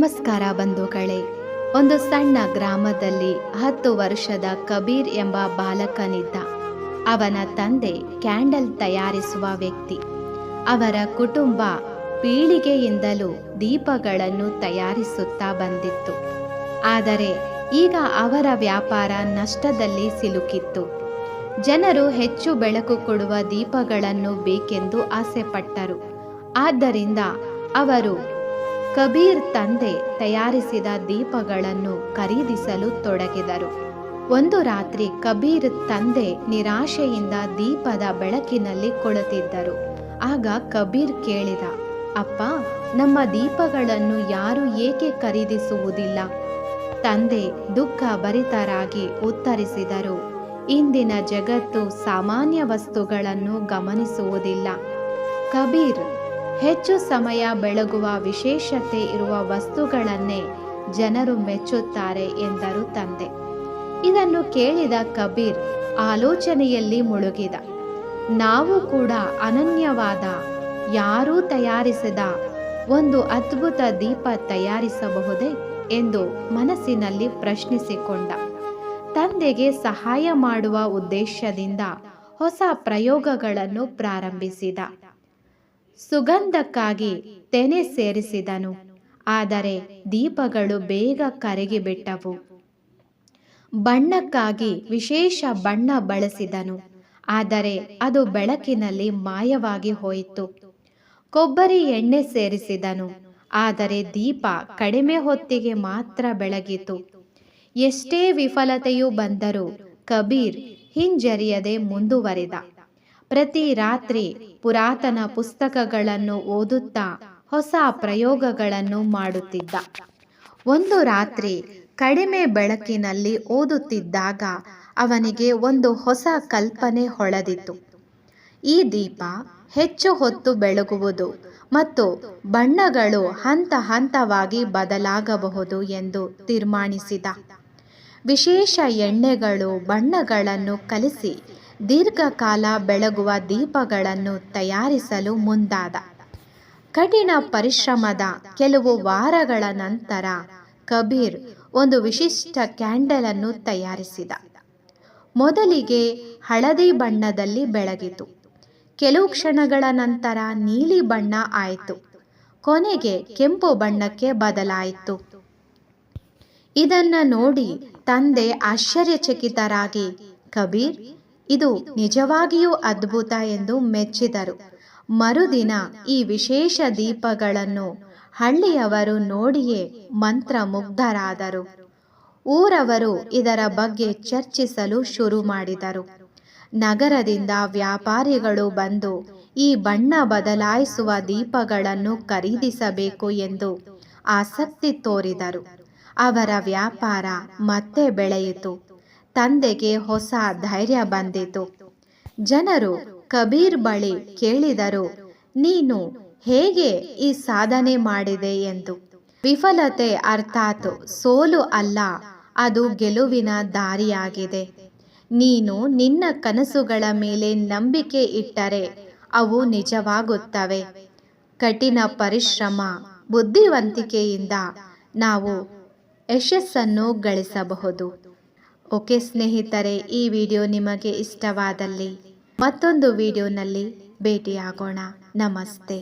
ನಮಸ್ಕಾರ ಬಂಧುಗಳೇ. ಒಂದು ಸಣ್ಣ ಗ್ರಾಮದಲ್ಲಿ 10 ವರ್ಷದ ಕಬೀರ್ ಎಂಬ ಬಾಲಕನಿದ್ದ. ಅವನ ತಂದೆ ಕ್ಯಾಂಡಲ್ ತಯಾರಿಸುವ ವ್ಯಕ್ತಿ. ಅವರ ಕುಟುಂಬ ಪೀಳಿಗೆಯಿಂದಲೂ ದೀಪಗಳನ್ನು ತಯಾರಿಸುತ್ತಾ ಬಂದಿತ್ತು. ಆದರೆ ಈಗ ಅವರ ವ್ಯಾಪಾರ ನಷ್ಟದಲ್ಲಿ ಸಿಲುಕಿತ್ತು. ಜನರು ಹೆಚ್ಚು ಬೆಳಕು ಕೊಡುವ ದೀಪಗಳನ್ನು ಬೇಕೆಂದು ಆಸೆಪಟ್ಟರು. ಆದ್ದರಿಂದ ಅವರು ಕಬೀರ್ ತಂದೆ ತಯಾರಿಸಿದ ದೀಪಗಳನ್ನು ಖರೀದಿಸಲು ತೊಡಗಿದರು. ಒಂದು ರಾತ್ರಿ ಕಬೀರ್ ತಂದೆ ನಿರಾಶೆಯಿಂದ ದೀಪದ ಬೆಳಕಿನಲ್ಲಿ ಕುಳಿತಿದ್ದರು. ಆಗ ಕಬೀರ್ ಕೇಳಿದ, ಅಪ್ಪ, ನಮ್ಮ ದೀಪಗಳನ್ನು ಯಾರು ಏಕೆ ಖರೀದಿಸುವುದಿಲ್ಲ? ತಂದೆ ದುಃಖ ಭರಿತರಾಗಿ ಉತ್ತರಿಸಿದರು, ಇಂದಿನ ಜಗತ್ತು ಸಾಮಾನ್ಯ ವಸ್ತುಗಳನ್ನು ಗಮನಿಸುವುದಿಲ್ಲ. ಕಬೀರ್, ಹೆಚ್ಚು ಸಮಯ ಬೆಳಗುವ ವಿಶೇಷತೆ ಇರುವ ವಸ್ತುಗಳನ್ನೇ ಜನರು ಮೆಚ್ಚುತ್ತಾರೆ ಎಂದರು ತಂದೆ. ಇದನ್ನು ಕೇಳಿದ ಕಬೀರ್ ಆಲೋಚನೆಯಲ್ಲಿ ಮುಳುಗಿದ. ನಾವು ಕೂಡ ಅನನ್ಯವಾದ, ಯಾರೂ ತಯಾರಿಸದ ಒಂದು ಅದ್ಭುತ ದೀಪ ತಯಾರಿಸಬಹುದೇ ಎಂದು ಮನಸ್ಸಿನಲ್ಲಿ ಪ್ರಶ್ನಿಸಿಕೊಂಡ. ತಂದೆಗೆ ಸಹಾಯ ಮಾಡುವ ಉದ್ದೇಶದಿಂದ ಹೊಸ ಪ್ರಯೋಗಗಳನ್ನು ಪ್ರಾರಂಭಿಸಿದ. ಸುಗಂಧಕ್ಕಾಗಿ ತೆನೆ ಸೇರಿಸಿದನು, ಆದರೆ ದೀಪಗಳು ಬೇಗ ಕರಗಿಬಿಟ್ಟವು. ಬಣ್ಣಕ್ಕಾಗಿ ವಿಶೇಷ ಬಣ್ಣ ಬಳಸಿದನು, ಆದರೆ ಅದು ಬೆಳಕಿನಲ್ಲಿ ಮಾಯವಾಗಿ ಹೋಯಿತು. ಕೊಬ್ಬರಿ ಎಣ್ಣೆ ಸೇರಿಸಿದನು, ಆದರೆ ದೀಪ ಕಡಿಮೆ ಹೊತ್ತಿಗೆ ಮಾತ್ರ ಬೆಳಗಿತು. ಎಷ್ಟೇ ವಿಫಲತೆಯು ಬಂದರೂ ಕಬೀರ್ ಹಿಂಜರಿಯದೆ ಮುಂದುವರಿದ. ಪ್ರತಿ ರಾತ್ರಿ ಪುರಾತನ ಪುಸ್ತಕಗಳನ್ನು ಓದುತ್ತಾ ಹೊಸ ಪ್ರಯೋಗಗಳನ್ನು ಮಾಡುತ್ತಿದ್ದ. ಒಂದು ರಾತ್ರಿ ಕಡಿಮೆ ಬೆಳಕಿನಲ್ಲಿ ಓದುತ್ತಿದ್ದಾಗ ಅವನಿಗೆ ಒಂದು ಹೊಸ ಕಲ್ಪನೆ ಹೊಳೆದಿತು. ಈ ದೀಪ ಹೆಚ್ಚು ಹೊತ್ತು ಬೆಳಗುವುದು ಮತ್ತು ಬಣ್ಣಗಳು ಹಂತ ಹಂತವಾಗಿ ಬದಲಾಗಬಹುದು ಎಂದು ತೀರ್ಮಾನಿಸಿದ. ವಿಶೇಷ ಎಣ್ಣೆಗಳು, ಬಣ್ಣಗಳನ್ನು ಕಲಿಸಿ ದೀರ್ಘಕಾಲ ಬೆಳಗುವ ದೀಪಗಳನ್ನು ತಯಾರಿಸಲು ಮುಂದಾದ. ಕಠಿಣ ಪರಿಶ್ರಮದ ಕೆಲವು ವಾರಗಳ ನಂತರ ಕಬೀರ್ ಒಂದು ವಿಶಿಷ್ಟ ಕ್ಯಾಂಡಲ್ ಅನ್ನು ತಯಾರಿಸಿದ. ಮೊದಲಿಗೆ ಹಳದಿ ಬಣ್ಣದಲ್ಲಿ ಬೆಳಗಿತು. ಕೆಲವು ಕ್ಷಣಗಳ ನಂತರ ನೀಲಿ ಬಣ್ಣ ಆಯಿತು. ಕೊನೆಗೆ ಕೆಂಪು ಬಣ್ಣಕ್ಕೆ ಬದಲಾಯಿತು. ಇದನ್ನು ನೋಡಿ ತಂದೆ ಆಶ್ಚರ್ಯಚಕಿತರಾಗಿ, ಕಬೀರ್, ಇದು ನಿಜವಾಗಿಯೂ ಅದ್ಭುತ ಎಂದು ಮೆಚ್ಚಿದರು. ಮರುದಿನ ಈ ವಿಶೇಷ ದೀಪಗಳನ್ನು ಹಳ್ಳಿಯವರು ನೋಡಿಯೇ ಮಂತ್ರಮುಗ್ಧರಾದರು. ಊರವರು ಇದರ ಬಗ್ಗೆ ಚರ್ಚಿಸಲು ಶುರು ಮಾಡಿದರು. ನಗರದಿಂದ ವ್ಯಾಪಾರಿಗಳು ಬಂದು ಈ ಬಣ್ಣ ಬದಲಾಯಿಸುವ ದೀಪಗಳನ್ನು ಖರೀದಿಸಬೇಕು ಎಂದು ಆಸಕ್ತಿ ತೋರಿದರು. ಅವರ ವ್ಯಾಪಾರ ಮತ್ತೆ ಬೆಳೆಯಿತು. ತಂದೆಗೆ ಹೊಸ ಧೈರ್ಯ ಬಂದಿತು. ಜನರು ಕಬೀರ್ ಬಳಿ ಕೇಳಿದರು, ನೀನು ಹೇಗೆ ಈ ಸಾಧನೆ ಮಾಡಿದೆ ಎಂದು. ವಿಫಲತೆ ಅರ್ಥಾತ್ ಸೋಲು ಅಲ್ಲ, ಅದು ಗೆಲುವಿನ ದಾರಿಯಾಗಿದೆ. ನೀನು ನಿನ್ನ ಕನಸುಗಳ ಮೇಲೆ ನಂಬಿಕೆ ಇಟ್ಟರೆ ಅವು ನಿಜವಾಗುತ್ತವೆ. ಕಠಿಣ ಪರಿಶ್ರಮ, ಬುದ್ಧಿವಂತಿಕೆಯಿಂದ ನಾವು ಯಶಸ್ಸನ್ನು ಗಳಿಸಬಹುದು. ಓಕೆ ಸ್ನೇಹಿತರೆ, ಈ ವಿಡಿಯೋ ನಿಮಗೆ ಇಷ್ಟವಾದಲ್ಲಿ ಮತ್ತೊಂದು ವಿಡಿಯೋನಲ್ಲಿ ಭೇಟಿಯಾಗೋಣ. ನಮಸ್ತೆ.